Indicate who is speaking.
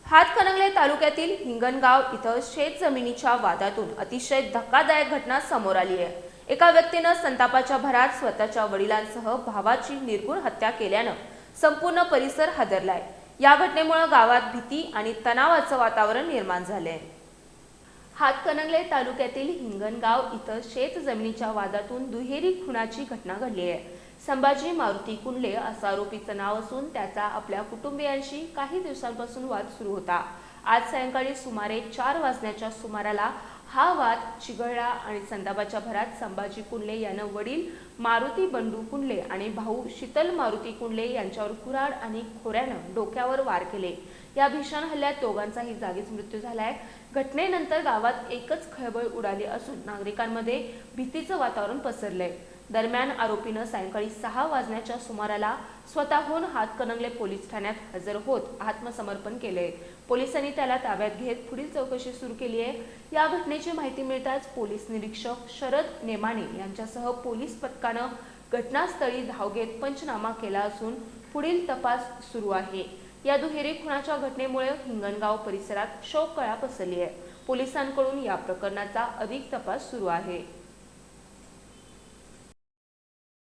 Speaker 1: हातकणंगले तालुक्यातील हिंगणगाव इथं शेतजमिनीच्या वादातून अतिशय धक्कादायक घटना समोर आली आहे। एका व्यक्तीनं संतापाच्या भरात स्वतःच्या वडिलांसह भावाची निर्घृण हत्या केल्यानं संपूर्ण परिसर हादरलाय। या घटनेमुळे गावात भीती आणि तणावाचं वातावरण निर्माण झालंय। हातकणंगले तालुक्यातील हिंगणगाव इथं शेतजमिनीच्या वादातून दुहेरी खुनाची घटना घडली आहे। संभाजी मारुती कुंडले असं आरोपीचं नाव असून त्याचा आपल्या कुटुंबियांशी काही दिवसांपासून वाद सुरू होता। आज सायंकाळी सुमारे 4 वाजण्याच्या सुमाराला हा वाद चिघळला आणि संतापाच्या भरात संभाजी कुंडले यानं वडील मारुती बंडू कुंडले आणि भाऊ शीतल मारुती कुंडले यांच्यावर कुऱ्हाड आणि खोऱ्यानं डोक्यावर वार केले। या भीषण हल्ल्यात दोघांचाही जागीच मृत्यू झालाय। घटनेनंतर गावात एकच खळबळ उडाली असून नागरिकांमध्ये भीतीचं वातावरण पसरलंय। दरम्यान आरोपीनं सायंकाळी 6 वाजण्याच्या सुमाराला स्वतःहून हातकणंगले पोलीस ठाण्यात हजर होत आत्मसमर्पण केले। पोलिसांनी त्याला ताब्यात घेत पुढील चौकशी सुरू केली आहे। या घटनेची माहिती मिळताच पोलीस निरीक्षक शरद नेमाणे यांच्यासह पोलीस पथकानं घटनास्थळी धाव घेत पंचनामा केला असून पुढील तपास सुरू आहे। या दुहेरी खुनाच्या घटनेमुळे हिंगणगाव परिसरात शोककळा पसरली आहे। पोलिसांकडून या प्रकरणाचा अधिक तपास सुरू आहे।